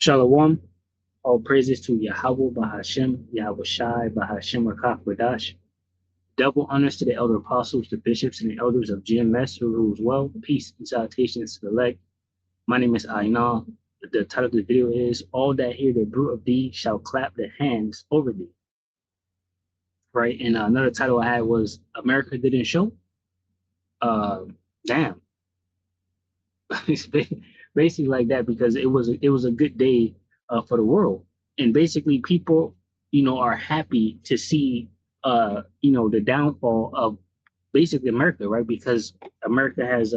Shalom. All praises to Yahweh Bahashem, Yahweh Shai, Bahashem Rakaf Wadash. Double honors to the elder apostles, the bishops, and the elders of GMS who rules well. Peace and salutations to the elect. My name is Aina. The title of the video is All That Hear the Bruit of Thee Shall Clap their Hands Over Thee. Right? And another title I had was America Didn't Show. Damn. It's basically like that because it was a good day for the world, and basically people are happy to see the downfall of basically America, right? Because America has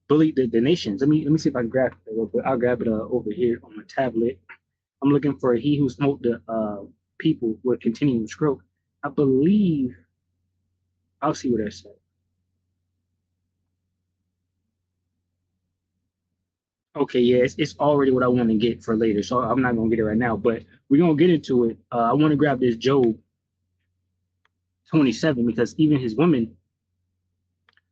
bullied the nations. Let me see if I can grab it real quick. I'll grab it over here on my tablet. I'm looking for he who smote the people with continuing stroke. I believe I'll see what I said. Okay, yeah, it's already what I want to get for later, so I'm not gonna get it right now, but we're gonna get into it. I want to grab this Job 27 because even his woman,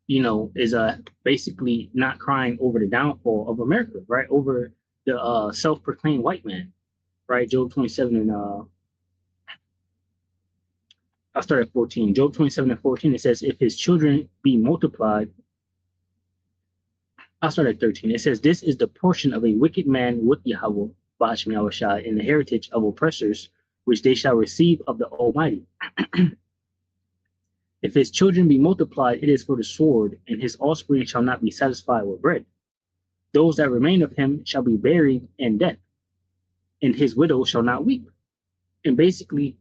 is basically not crying over the downfall of America, right? Over the self-proclaimed white man, right? Job 27 and I'll start at 14. Job 27 and 14, it says, if his children be multiplied. I'll start at 13. It says, this is the portion of a wicked man with Yahweh, Ba'ashim Yahushua, in the heritage of oppressors, which they shall receive of the Almighty. If his children be multiplied, it is for the sword, and his offspring shall not be satisfied with bread. Those that remain of him shall be buried in death, and his widow shall not weep. And basically,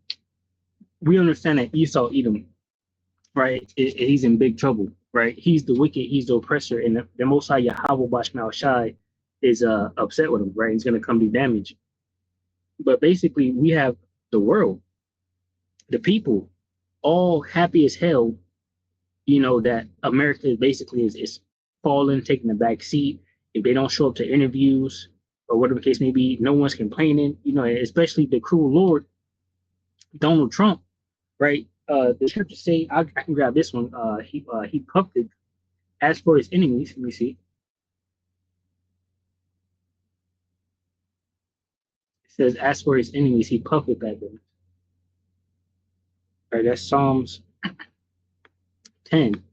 we understand that Esau, Edom, right, he's in big trouble. Right, he's the wicked, he's the oppressor, and the Most High Yahweh Bashmal Shai is upset with him. Right, he's going to come do damage. But basically, we have the world, the people, all happy as hell. That America is falling, taking the back seat. If they don't show up to interviews or whatever the case may be, no one's complaining. Especially the cruel Lord, Donald Trump, right? The scriptures say, I can grab this one. He puffed it. As for his enemies, let me see. It says, as for his enemies, he puffed it at them. All right, that's Psalms 10.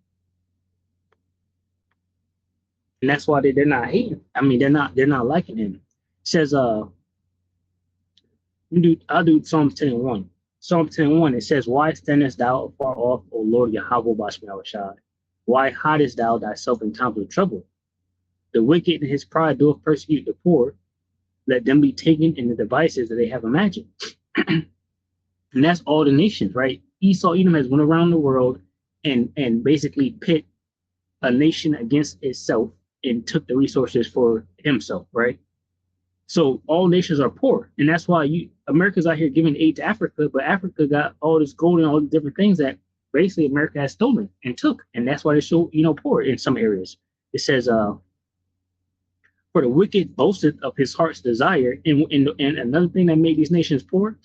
And that's why they're not hating. I mean, they're not liking him. It says, I'll do Psalms 10 and 1. Psalm 10:1, it says, why standest thou far off, O Lord Yahweh Bashmal? Why hidest thou thyself in times of trouble? The wicked in his pride doth persecute the poor. Let them be taken in the devices that they have imagined. And that's all the nations, right? Esau, Edom has went around the world and basically pit a nation against itself and took the resources for himself, right? So all nations are poor, and that's why America's out here giving aid to Africa, but Africa got all this gold and all the different things that basically America has stolen and took, and that's why they're so poor in some areas. It says, "For the wicked boasteth of his heart's desire," and another thing that made these nations poor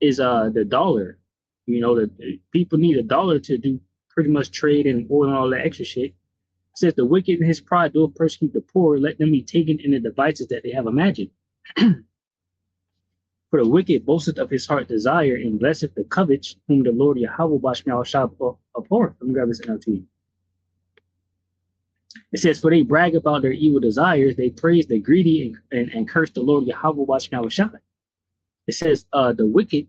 is the dollar. The people need a dollar to do pretty much trade and oil and all that extra shit. It says the wicked in his pride doth persecute the poor, let them be taken in the devices that they have imagined. For the wicked boasteth of his heart desire, and blesseth the covet, whom the Lord Yahweh Bashmal shall abhor. Let me grab this NLT. It says, for they brag about their evil desires, they praise the greedy and curse the Lord Yahweh Bashmal Shai. It says, the wicked,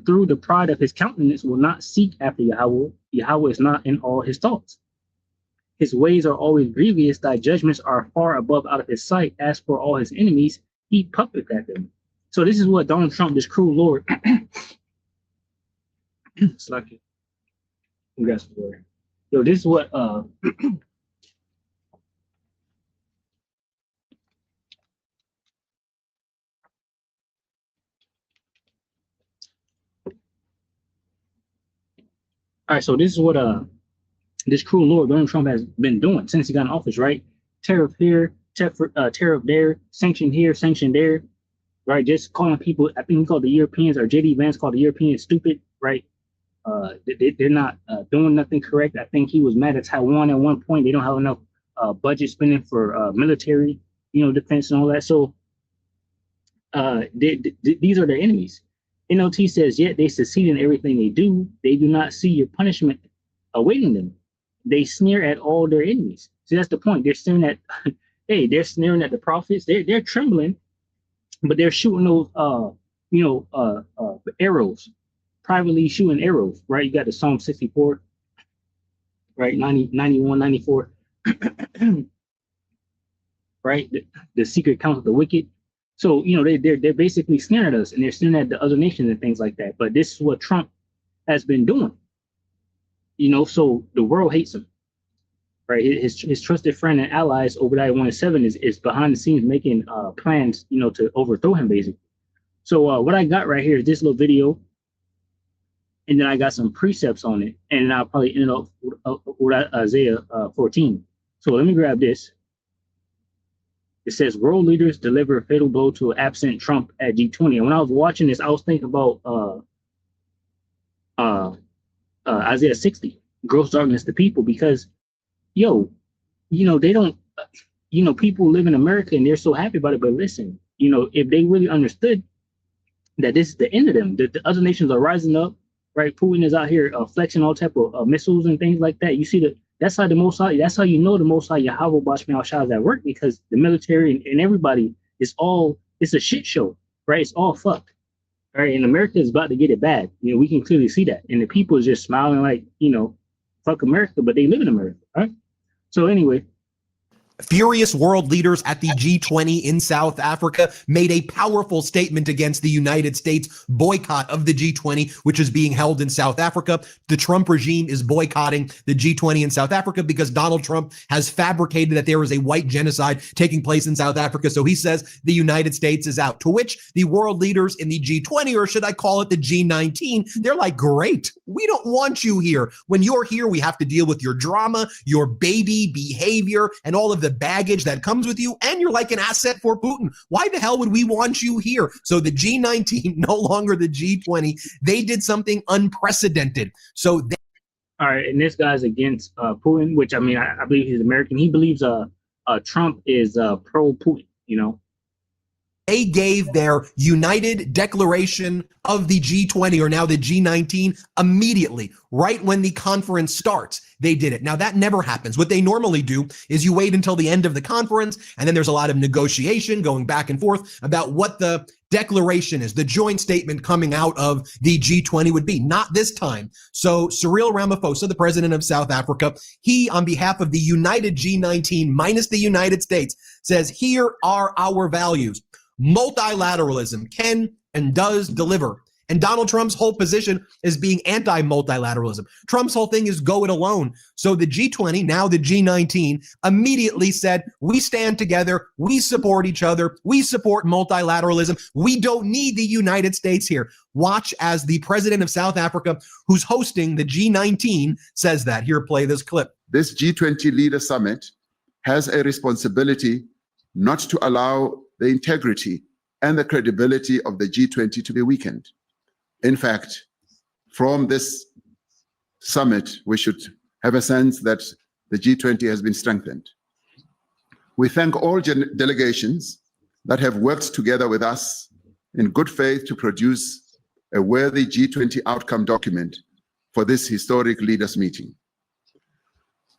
through the pride of his countenance, will not seek after Yahweh. Yahweh is not in all his thoughts. His ways are always grievous, thy judgments are far above out of his sight. As for all his enemies, he puppets at them. So this is what Donald Trump, this cruel Lord, it's like it. Congrats, Lord. Yo, this is what all right, so this is what this cruel Lord Donald Trump has been doing since he got in office, right? Tariff here, tariff there, sanction here, sanction there, right? Just calling people, I think he called the Europeans, or JD Vance called the Europeans stupid, right? They're not doing nothing correct. I think he was mad at Taiwan at one point. They don't have enough budget spending for military, defense and all that. So these are their enemies. NLT says, yet they succeed in everything they do. They do not see your punishment awaiting them. They sneer at all their enemies. See, that's the point. They're sneering at, hey, they're sneering at the prophets. They're trembling, but they're shooting those, arrows, privately shooting arrows, right? You got the Psalm 64, right? 90, 91, 94, right? The secret counsel of the wicked. So, they're basically sneering at us, and they're sneering at the other nations and things like that. But this is what Trump has been doing, so the world hates him, right? His trusted friend and allies, Obadiah 1 and 7, is behind the scenes making plans, to overthrow him, basically. So what I got right here is this little video, and then I got some precepts on it, and I'll probably end up with Isaiah 14. So let me grab this. It says, world leaders deliver a fatal blow to absent Trump at G20. And when I was watching this, I was thinking about Isaiah 60, gross darkness to people, because, they don't, people live in America and they're so happy about it. But listen, if they really understood that this is the end of them, that the other nations are rising up, right? Putin is out here flexing all type of missiles and things like that. You see that's how the Most High, that's how you know the Most High Yahweh Bashmi Shah is at work, because the military and everybody is it's a shit show, right? It's all fucked, right? And America is about to get it bad. We can clearly see that. And the people is just smiling like, fuck America, but they live in America, right? So anyway. Furious world leaders at the G20 in South Africa made a powerful statement against the United States boycott of the G20, which is being held in South Africa. The Trump regime is boycotting the G20 in South Africa because Donald Trump has fabricated that there is a white genocide taking place in South Africa. So he says the United States is out, to which the world leaders in the G20, or should I call it the G19, they're like, great, we don't want you here. When you're here, we have to deal with your drama, your baby behavior, and all of the baggage that comes with you, and you're like an asset for Putin. Why the hell would we want you here? So the G19, no longer the G20, they did something unprecedented. So all right, and this guy's against Putin, which I believe he's American. He believes Trump is pro Putin, They gave their united declaration of the G20, or now the G19, immediately, right when the conference starts. They did it. Now, that never happens. What they normally do is you wait until the end of the conference, and then there's a lot of negotiation going back and forth about what the declaration is, the joint statement coming out of the G20 would be. Not this time. So Cyril Ramaphosa, the president of South Africa, he, on behalf of the united G19 minus the United States, says, here are our values. Multilateralism can and does deliver. And Donald Trump's whole position is being anti-multilateralism. Trump's whole thing is go it alone. So the G20, now the G19, immediately said, we stand together, we support each other, we support multilateralism, we don't need the United States here. Watch as the president of South Africa, who's hosting the G19, says that. Here, play this clip. This G20 leader summit has a responsibility not to allow the integrity and the credibility of the G20 to be weakened. In fact, from this summit, we should have a sense that the G20 has been strengthened. We thank all delegations that have worked together with us in good faith to produce a worthy G20 outcome document for this historic leaders meeting.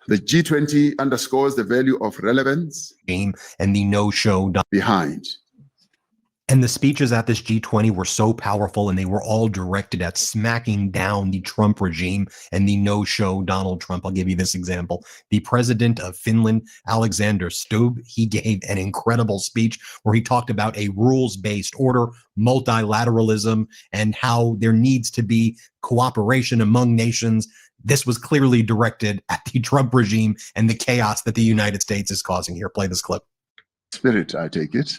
The G20 underscores the value of relevance and the no-show behind. And the speeches at this G20 were so powerful, and they were all directed at smacking down the Trump regime and the no-show Donald Trump. I'll give you this example. The president of Finland, Alexander Stubb, he gave an incredible speech where he talked about a rules-based order, multilateralism, and how there needs to be cooperation among nations. This was clearly directed at the Trump regime and the chaos that the United States is causing here. Play this clip. Spirit, I take it.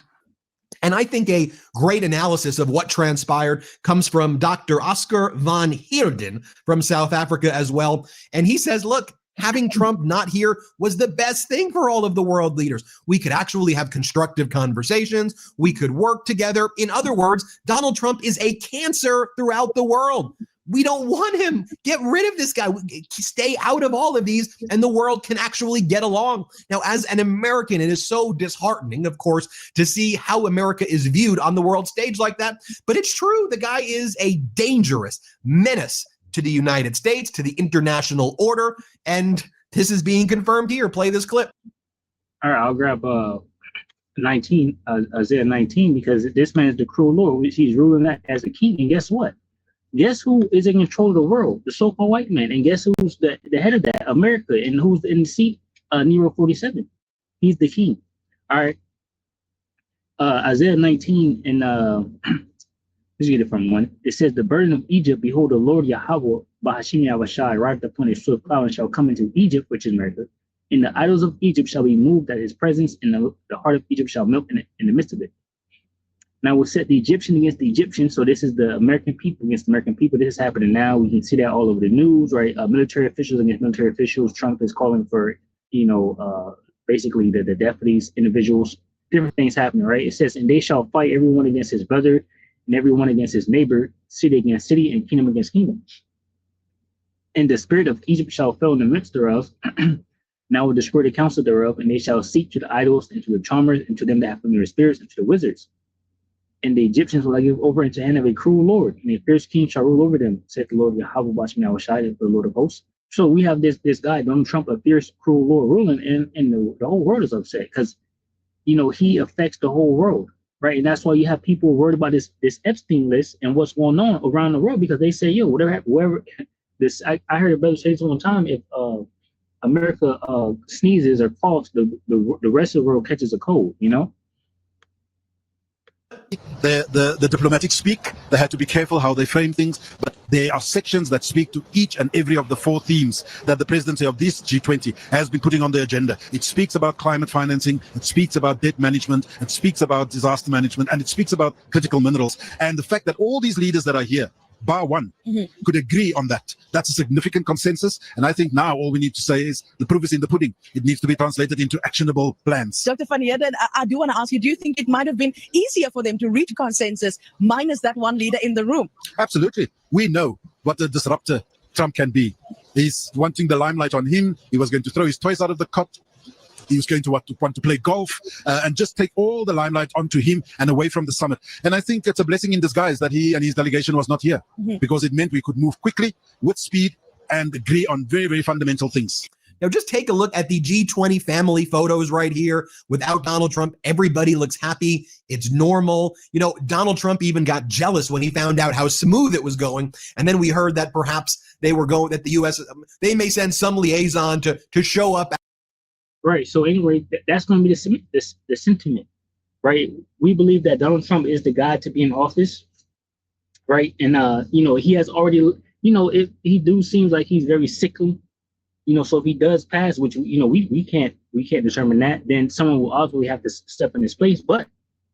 And I think a great analysis of what transpired comes from Dr. Oscar van Heerden from South Africa as well. And he says, look, having Trump not here was the best thing for all of the world leaders. We could actually have constructive conversations. We could work together. In other words, Donald Trump is a cancer throughout the world. We don't want him. Get rid of this guy. Stay out of all of these, and the world can actually get along. Now, as an American, it is so disheartening, of course, to see how America is viewed on the world stage like that. But it's true. The guy is a dangerous menace to the United States, to the international order, and this is being confirmed here. Play this clip. All right, I'll grab 19, Isaiah 19, because this man is the cruel Lord. He's ruling that as a king. And guess what? Guess who is in control of the world? The so-called white man. And guess who's the head of that? America. And who's in the seat? Nero 47. He's the king. All right. Isaiah 19 and let's get it from one. It says, the burden of Egypt, behold, the Lord Yahweh, Bahashim Yahweh, arrived upon a swift cloud and shall come into Egypt, which is America. And the idols of Egypt shall be moved at his presence, and the heart of Egypt shall melt in the midst of it. Now we'll set the Egyptian against the Egyptian. So this is the American people against the American people. This is happening now. We can see that all over the news, right? Military officials against military officials. Trump is calling for, basically the death of these individuals. Different things happening, right? It says, and they shall fight everyone against his brother and everyone against his neighbor, city against city, and kingdom against kingdom. And the spirit of Egypt shall fall in the midst thereof. Now will destroy the counsel thereof, and they shall seek to the idols, and to the charmers, and to them that have familiar spirits, and to the wizards. And the Egyptians will I give over into the hand of a cruel Lord, and a fierce king shall rule over them, saith the Lord Yahweh Bashmi Awashai, the Lord of hosts. So we have this guy, Donald Trump, a fierce, cruel Lord ruling, and the whole world is upset because, he affects the whole world, right? And that's why you have people worried about this Epstein list and what's going on around the world, because they say, whoever this, I heard a brother say this one time, if America sneezes or coughs, the rest of the world catches a cold, The diplomatic speak, they had to be careful how they frame things, but there are sections that speak to each and every of the 4 themes that the presidency of this G20 has been putting on the agenda. It speaks about climate financing, it speaks about debt management, it speaks about disaster management, and it speaks about critical minerals. And the fact that all these leaders that are here, bar one, could agree on that. That's a significant consensus. And I think now all we need to say is the proof is in the pudding. It needs to be translated into actionable plans. Dr. Fanieda, I do want to ask you, do you think it might have been easier for them to reach consensus minus that one leader in the room? Absolutely. We know what a disruptor Trump can be. He's wanting the limelight on him. He was going to throw his toys out of the cot. He was going to want to play golf and just take all the limelight onto him and away from the summit. And I think it's a blessing in disguise that he and his delegation was not here, because it meant we could move quickly with speed and agree on very, very fundamental things. Now, just take a look at the G20 family photos right here without Donald Trump. Everybody looks happy. It's normal. Donald Trump even got jealous when he found out how smooth it was going. And then we heard that perhaps that the U.S., they may send some liaison to show up. Right. So anyway, that's going to be the sentiment, right? We believe that Donald Trump is the guy to be in office, right? And he has already, he seems like he's very sickly, so if he does pass, which we can't determine that, then someone will ultimately have to step in his place. But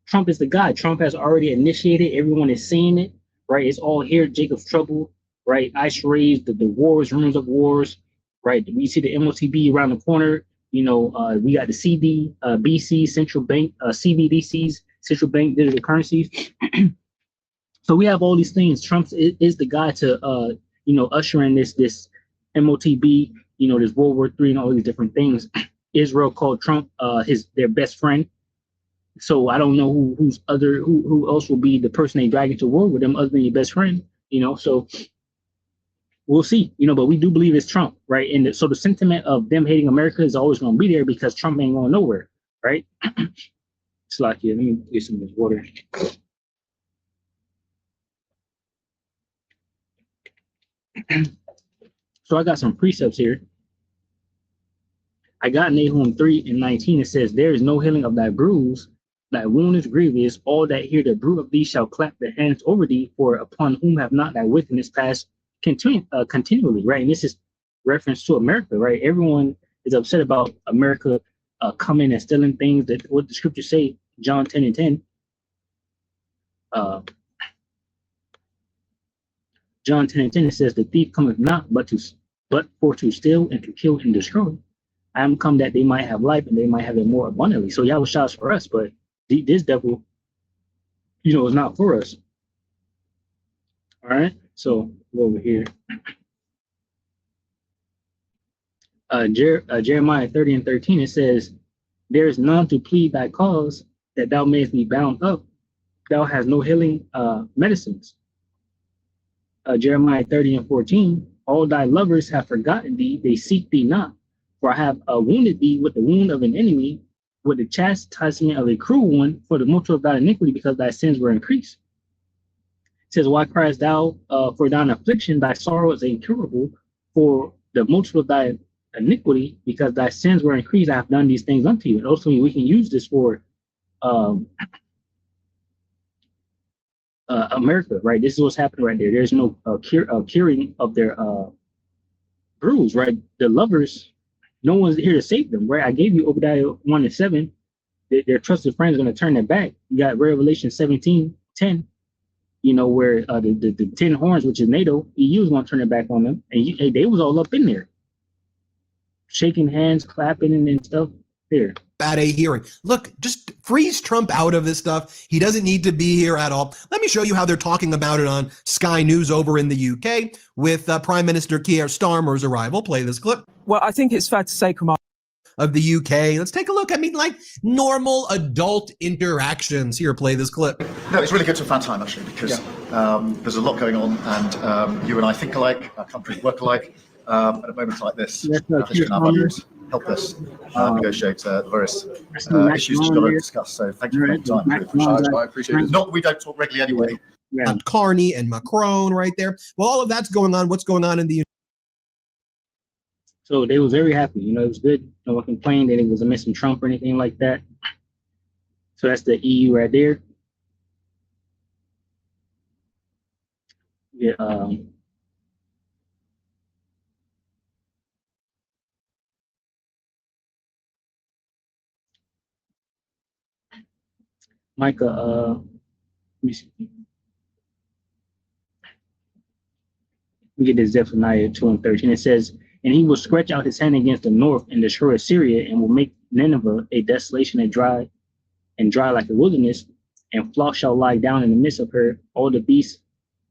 Trump is the guy. Trump has already initiated. Everyone is seeing it, right? It's all here. Jacob's trouble, right? Ice raised, the wars, rumors of wars, right? We see the MOTB around the corner. We got the BC, central bank, CBDCs, central bank digital currencies. So we have all these things. Trump is the guy to, usher in this MOTB, this World War III and all these different things. Israel called Trump their best friend. So I don't know who else will be the person they drag into war with them other than your best friend. So we'll see, but we do believe it's Trump, right? And so the sentiment of them hating America is always going to be there because Trump ain't going nowhere, right? It's like, let me get some of this water. So I got some precepts here. I got Nahum 3:19. It says, there is no healing of thy bruise, thy wound is grievous. All that hear the bruit of thee shall clap their hands over thee, for upon whom have not thy wickedness passed continually, right? And this is reference to America, right? Everyone is upset about America coming and stealing things. That what the scriptures say, John 10:10. John 10:10, it says, the thief cometh not but for to steal and to kill and destroy. I am come that they might have life and they might have it more abundantly. So Yahweh shouts for us, but this devil, is not for us. All right. So Go over here. Jeremiah 30:13, it says, there is none to plead thy cause, that thou mayest be bound up. Thou hast no healing medicines. Jeremiah 30:14, all thy lovers have forgotten thee, they seek thee not. For I have wounded thee with the wound of an enemy, with the chastisement of a cruel one, for the multitude of thy iniquity, because thy sins were increased. It says, why criest thou for thine affliction? Thy sorrow is incurable, for the multitude of thy iniquity, because thy sins were increased. I have done these things unto you. And also, we can use this for America, right? This is what's happening right there. There's no curing of their bruise, right? The lovers, no one's here to save them, right? I gave you Obadiah 1:7. Their trusted friends are going to turn their back. You got Revelation 17:10, you know, where the 10 horns, which is NATO, EU is going to turn their back on them. And they was all up in there, shaking hands, clapping, and stuff there. At a hearing. Look, just freeze Trump out of this stuff. He doesn't need to be here at all. Let me show you how they're talking about it on Sky News over in the UK with Prime Minister Keir Starmer's arrival. Play this clip. Well, I think it's fair to say, Kamal, of the UK. Let's take a look. I mean, like normal adult interactions. Here, play this clip. No, it's really good to have found time, actually, because there's a lot going on, and you and I think alike, our countries work alike. At a moment like this, can our values help us negotiate the various issues we've got to discuss. So thank you for making time. I appreciate it. Not that we don't talk regularly anyway. Yeah. Carney and Macron right there. Well, all of that's going on. What's going on in the So they was very happy. You know, it was good. No one complained that it was a missing Trump or anything like that. So that's the EU right there. Yeah. Micah, let me see. We get this Zephaniah 2:13. It says, and he will stretch out his hand against the north and destroy Assyria, and will make Nineveh a desolation and dry like a wilderness, and flock shall lie down in the midst of her. All the beasts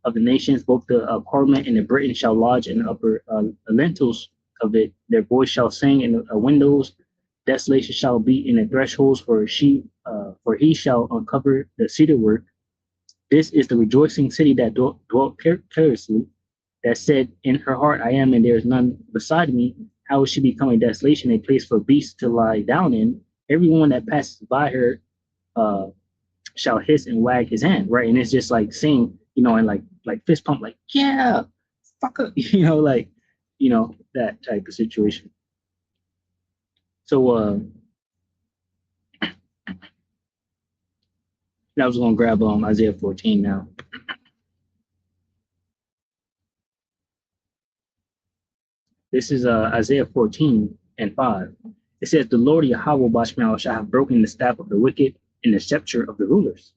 of the nations, both the parliament and the Britain, shall lodge in the upper lintels of it. Their voice shall sing in the windows. Desolation shall be in the thresholds, for he shall uncover the cedar work. This is the rejoicing city that dwelt carelessly, that said in her heart, I am, and there is none beside me. How will she become a desolation, a place for beasts to lie down in? Everyone that passes by her shall hiss and wag his hand, right? And it's just like saying, you know, and like fist pump, like, yeah, fuck up, you know, like, you know, that type of situation. So I was gonna grab Isaiah 14 now. This is Isaiah 14:5. It says, the Lord Yahweh Bashmal shall have broken the staff of the wicked and the scepter of the rulers.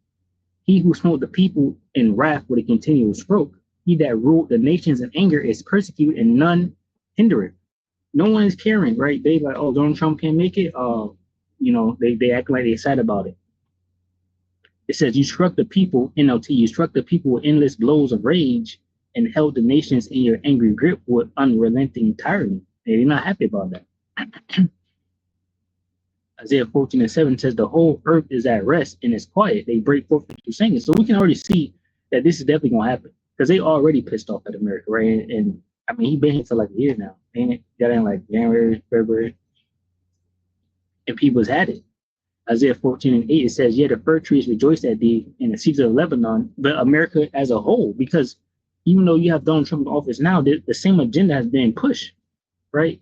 He who smote the people in wrath with a continual stroke, he that ruled the nations in anger is persecuted, and none hinder it. No one is caring, right? They like, oh, Donald Trump can't make it. You know, they act like they're sad about it. It says, you struck the people, NLT, you struck the people with endless blows of rage and held the nations in your angry grip with unrelenting tyranny. They're not happy about that. Isaiah 14:7 says, the whole earth is at rest and is quiet. They break forth into singing. So we can already see that this is definitely going to happen, because they already pissed off at America, right? And I mean, he's been here for like a year now, ain't it? Got in like January, February, and people's had it. Isaiah 14:8, it says, yeah, the fir trees rejoice at thee in the cedars of Lebanon, but America as a whole, because even though you have Donald Trump in office now, the same agenda has been pushed, right?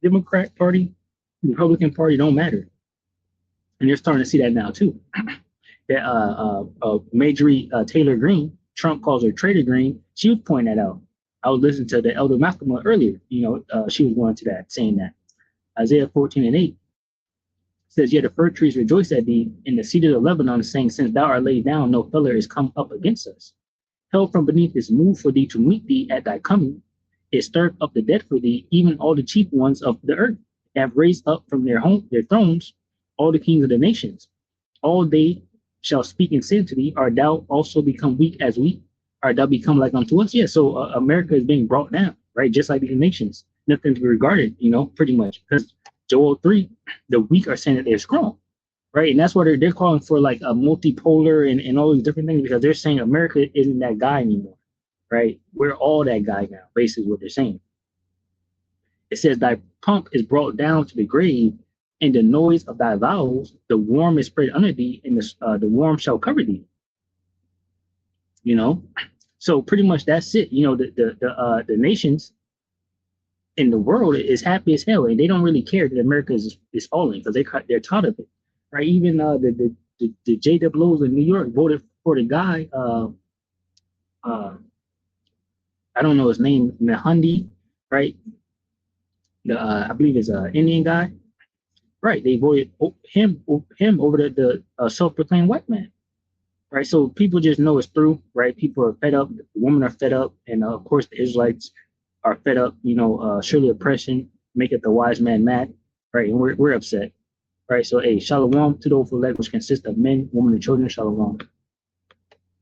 Democrat Party, Republican Party don't matter. And you're starting to see that now too. That Marjorie Taylor Greene, Trump calls her Trader Green, she was pointing that out. I was listening to the Elder Malcolm earlier, you know, she was going to that, saying that. Isaiah 14:8 says, yeah, the fir trees rejoice at thee in the cedars of Lebanon, saying, since thou art laid down, no feller is come up against us. Hell from beneath is moved for thee to meet thee at thy coming. It stirred up the dead for thee, even all the chief ones of the earth have raised up from their thrones, all the kings of the nations. All they shall speak and say to thee, art thou also become weak as wheat? All right, they'll become like unto us. Yeah, so America is being brought down, right? Just like these nations, nothing to be regarded, pretty much. Because Joel 3, the weak are saying that they're strong, right? And that's what they're calling for, like a multipolar and all these different things, because they're saying America isn't that guy anymore, right? We're all that guy now, basically what they're saying. It says, thy pomp is brought down to the grave, and the noise of thy vows, the worm is spread under thee, and the worm shall cover thee. So pretty much that's it. The nations in the world is happy as hell, and they don't really care that America is falling, because they're tired of it, right? Even the JWOs in New York voted for the guy. I don't know his name, Nahundi, right? I believe it's an Indian guy, right? They voted him over the self-proclaimed white man. Right, so people just know it's through, right? People are fed up, the women are fed up, and of course the Israelites are fed up. Surely oppression maketh the wise man mad, right? And we're upset, right? So, hey, shalom to the full leg, which consists of men, women, and children. Shalom.